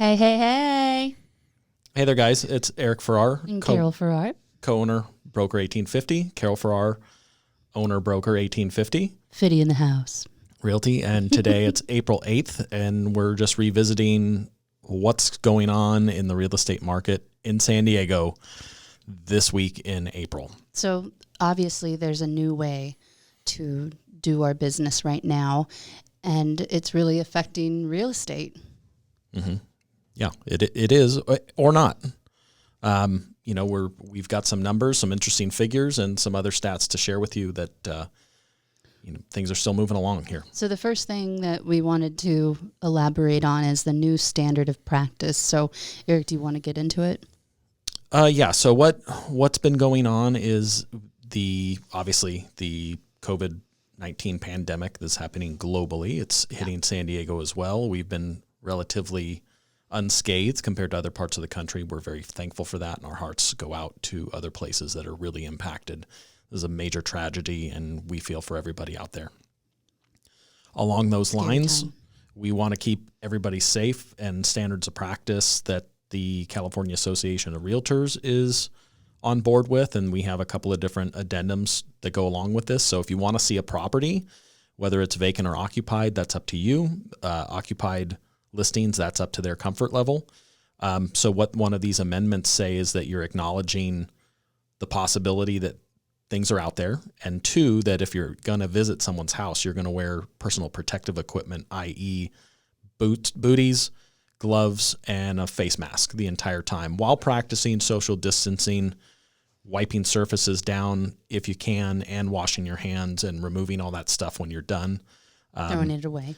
Hey, hey, hey. Hey there, guys. It's Eric Farrar. And Carol Farrar. Co-owner, Broker 1850. Carol Farrar, owner, Broker 1850. Fitty in the house. Realty. And today it's April 8th, and we're just revisiting what's going on in the real estate market in San Diego this week in April. So obviously there's a new way to do our business right now, and it's really affecting real estate. Mm-hmm. Yeah, it is, or not. We've got some numbers, some interesting figures, and some other stats to share with you that things are still moving along here. So the first thing that we wanted to elaborate on is the new standard of practice. So Eric, do you want to get into it? So what's been going on is obviously the COVID-19 pandemic that's happening globally. It's hitting San Diego as well. We've been relatively unscathed compared to other parts of the country. We're very thankful for that, and our hearts go out to other places that are really impacted. This is a major tragedy, and we feel for everybody out there. Along those lines, we want to keep everybody safe, and standards of practice that the California Association of Realtors is on board with, and we have a couple of different addendums that go along with this. So if you want to see a property, whether it's vacant or occupied, that's up to you. Occupied listings, that's up to their comfort level. So what one of these amendments say is that you're acknowledging the possibility that things are out there, and two, that if you're going to visit someone's house, you're going to wear personal protective equipment, i.e. booties, gloves, and a face mask the entire time while practicing social distancing, wiping surfaces down if you can, and washing your hands and removing all that stuff when you're done. Throwing it away.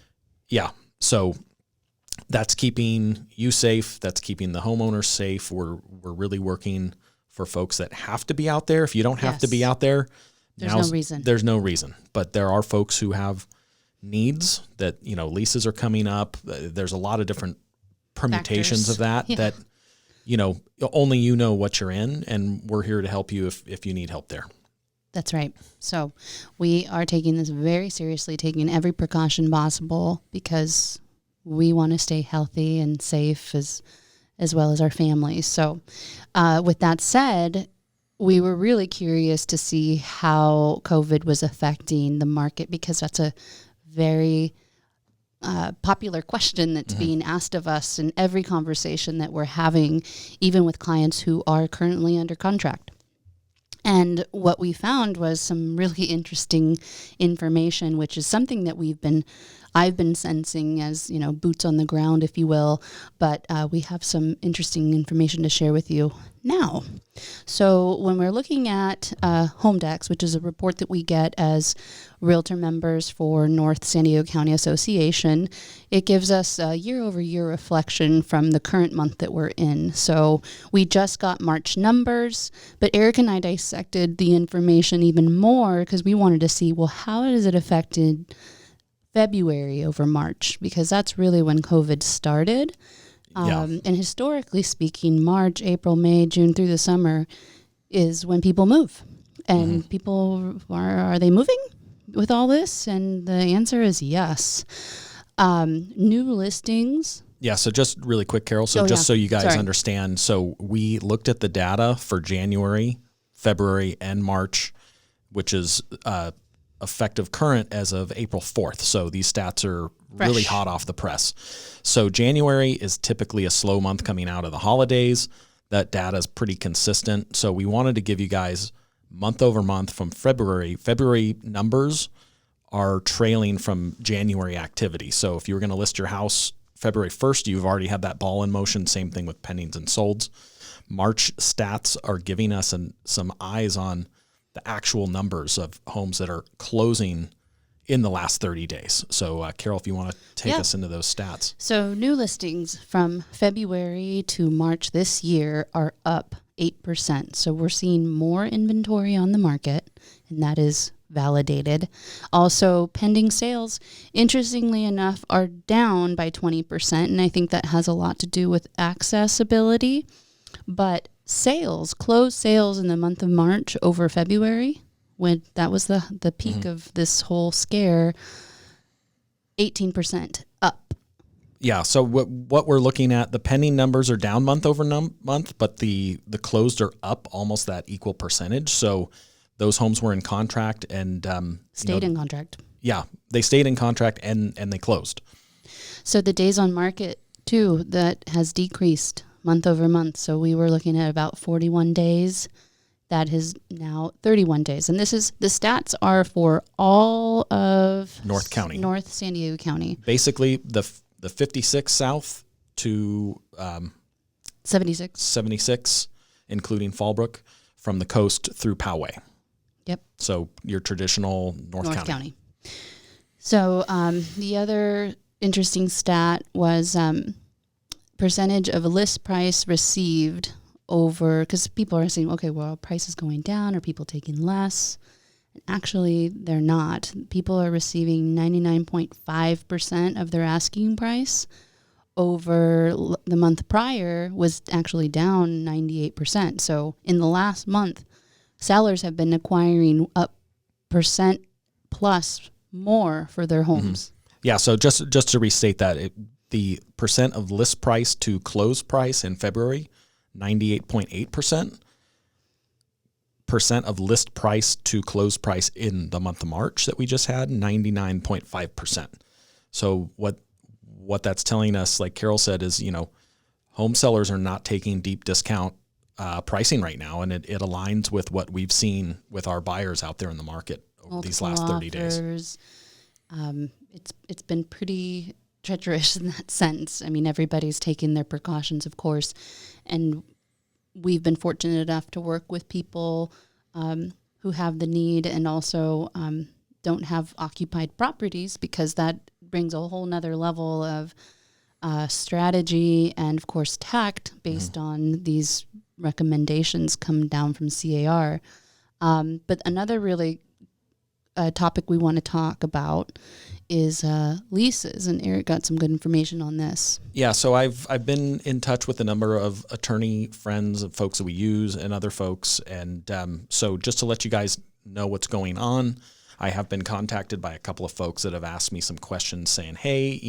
Yeah. So that's keeping you safe. That's keeping the homeowners safe. We're really working for folks that have to be out there. If you don't have to be out there, there's no reason. There's no reason. But there are folks who have needs that, leases are coming up. There's a lot of different permutations of that, only you know what you're in, and we're here to help you if you need help there. That's right. So we are taking this very seriously, taking every precaution possible because we want to stay healthy and safe as well as our families. So with that said, we were really curious to see how COVID was affecting the market, because that's a very popular question that's being asked of us in every conversation that we're having, even with clients who are currently under contract. And what we found was some really interesting information, which is something that I've been sensing as, boots on the ground, if you will, but we have some interesting information to share with you now. So when we're looking at HomeDex, which is a report that we get as realtor members for North San Diego County Association, it gives us a year-over-year reflection from the current month that we're in. So we just got March numbers, but Eric and I dissected the information even more because we wanted to see, well, how has it affected February over March, because that's really when COVID started. And historically speaking, March, April, May, June through the summer is when people move. And people, are they moving with all this? And the answer is yes. New listings. Yeah, so just really quick, Carol. So so you guys understand, so we looked at the data for January, February, and March, which is effective current as of April 4th. So these stats are really hot off the press. So January is typically a slow month coming out of the holidays. That data is pretty consistent. So we wanted to give you guys month over month from February. February numbers are trailing from January activity. So if you were going to list your house February 1st, you've already had that ball in motion. Same thing with pendings and solds. March stats are giving us some eyes on the actual numbers of homes that are closing in the last 30 days. So, Carol, if you want to take us into those stats. So new listings from February to March this year are up 8%. So we're seeing more inventory on the market, and that is validated. Also, pending sales, interestingly enough, are down by 20%, and I think that has a lot to do with accessibility. But closed sales in the month of March over February, when that was the peak of this whole scare, 18% up. Yeah. So what we're looking at, the pending numbers are down month over month, but the closed are up almost that equal percentage. So those homes were in contract and Stayed in contract. Yeah, they stayed in contract and they closed. So the days on market too, that has decreased month over month. So we were looking at about 41 days. That is now 31 days. And the stats are for all of North County. North San Diego County. Basically the 56 south to 76, including Fallbrook, from the coast through Poway. Yep. So your traditional North County. So the other interesting stat was percentage of a list price received over, because people are saying, okay, well, price is going down. Are people taking less? And actually, they're not. People are receiving 99.5% of their asking price. Over the month prior was actually down 98%. So in the last month, sellers have been acquiring up percent plus more for their homes. Mm-hmm. Yeah, so just to restate that, the percent of list price to close price in February, 98.8%. Percent of list price to close price in the month of March that we just had, 99.5%. So what that's telling us, like Carol said, is, home sellers are not taking deep discount pricing right now, and it aligns with what we've seen with our buyers out there in the market over these last 30 days. It's been pretty treacherous in that sense. I mean, everybody's taking their precautions, of course, and we've been fortunate enough to work with people who have the need and also don't have occupied properties, because that brings a whole nother level of strategy and, of course, tact based on these recommendations come down from CAR. But another really topic we want to talk about is leases, and Eric got some good information on this. Yeah, so I've been in touch with a number of attorney friends and folks that we use and other folks, and so just to let you guys know what's going on, I have been contacted by a couple of folks that have asked me some questions saying, hey,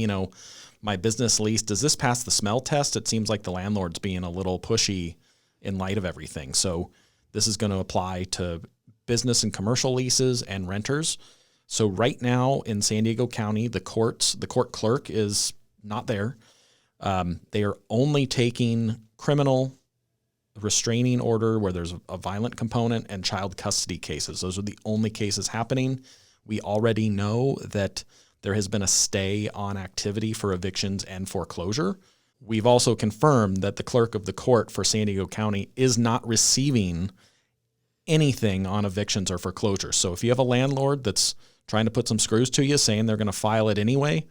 my business lease, does this pass the smell test? It seems like the landlord's being a little pushy in light of everything. So this is going to apply to business and commercial leases and renters. So right now in San Diego County, the court clerk is not there. They are only taking criminal, restraining order where there's a violent component, and child custody cases. Those are the only cases happening. We already know that there has been a stay on activity for evictions and foreclosure. We've also confirmed that the clerk of the court for San Diego County is not receiving anything on evictions or foreclosure. So if you have a landlord that's trying to put some screws to you, saying they're going to file it anyway,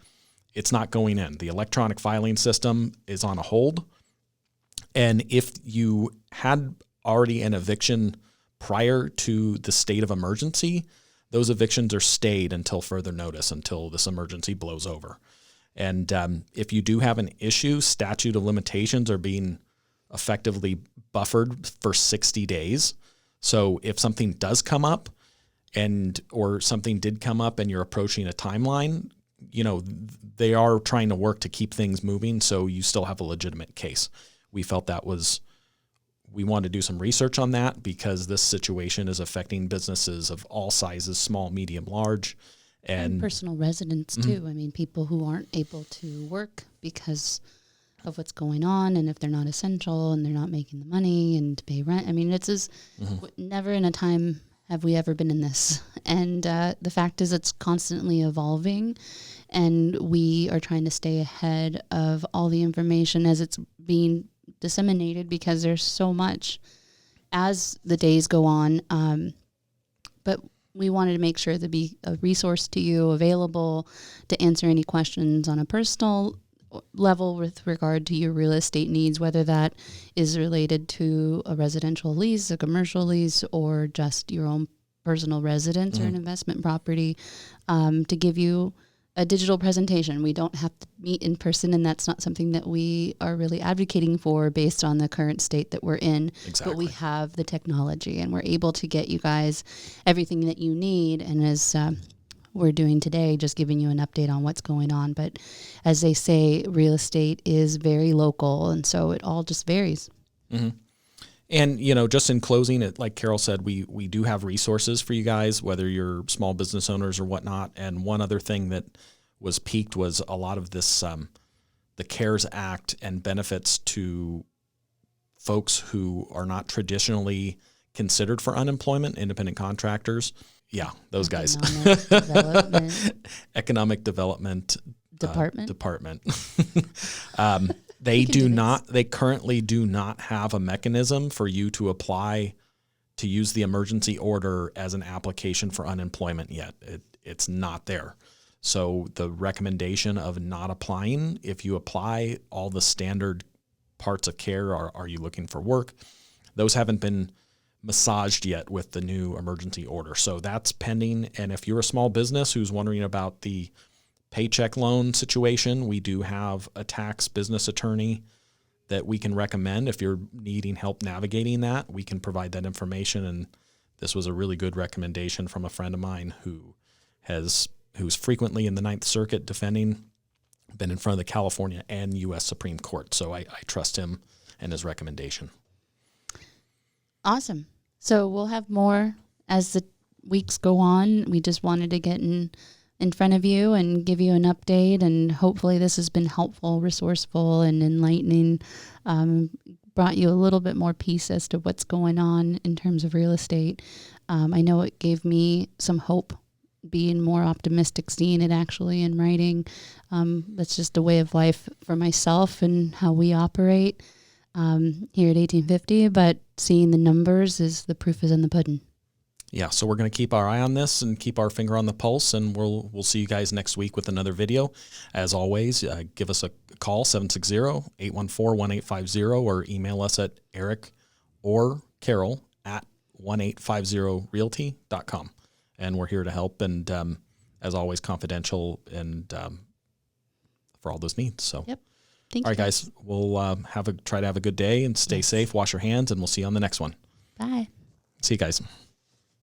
it's not going in. The electronic filing system is on a hold. And if you had already an eviction prior to the state of emergency, those evictions are stayed until further notice, until this emergency blows over. And if you do have an issue, statute of limitations are being effectively buffered for 60 days. So if something does come up, or something did come up and you're approaching a timeline, they are trying to work to keep things moving so you still have a legitimate case. We felt we wanted to do some research on that because this situation is affecting businesses of all sizes, small, medium, large. And personal residents too. I mean, people who aren't able to work because of what's going on, and if they're not essential and they're not making the money and to pay rent. I mean, it's never in a time have we ever been in this. And the fact is it's constantly evolving, and we are trying to stay ahead of all the information as it's being disseminated, because there's so much as the days go on. But we wanted to make sure to be a resource to you, available to answer any questions on a personal level with regard to your real estate needs, whether that is related to a residential lease, a commercial lease, or just your own personal residence or an investment property, to give you a digital presentation. We don't have to meet in person, and that's not something that we are really advocating for based on the current state that we're in. Exactly. But we have the technology, and we're able to get you guys everything that you need. And as we're doing today, just giving you an update on what's going on. But as they say, real estate is very local, and so it all just varies. Mm-hmm. And, you know, just in closing, like Carol said, we do have resources for you guys, whether you're small business owners or whatnot. And one other thing that was peaked was a lot of this, the CARES Act and benefits to folks who are not traditionally considered for unemployment, independent contractors. Yeah, those guys. Economic Development Department. They currently do not have a mechanism for you to apply to use the emergency order as an application for unemployment yet. It's not there. So the recommendation of not applying, if you apply all the standard parts of care, are you looking for work? Those haven't been massaged yet with the new emergency order. So that's pending. And if you're a small business who's wondering about the paycheck loan situation, we do have a tax business attorney that we can recommend. If you're needing help navigating that, we can provide that information. And this was a really good recommendation from a friend of mine who's frequently in the Ninth Circuit defending, been in front of the California and U.S. Supreme Court. So I trust him and his recommendation. Awesome. So we'll have more as the weeks go on. We just wanted to get in front of you and give you an update, and hopefully this has been helpful, resourceful, and enlightening, brought you a little bit more peace as to what's going on in terms of real estate. I know it gave me some hope, being more optimistic, seeing it actually in writing. That's just a way of life for myself and how we operate here at 1850, but seeing the numbers the proof is in the pudding. Yeah, so we're going to keep our eye on this and keep our finger on the pulse, and we'll see you guys next week with another video. As always, give us a call, 760-814-1850, or email us at Eric or Carol at 1850realty.com. And we're here to help, and as always, confidential and for all those needs. So, yep. Thank all you. right, guys, we'll try to have a good day and stay safe, wash your hands, and we'll see you on the next one. Bye. See you guys.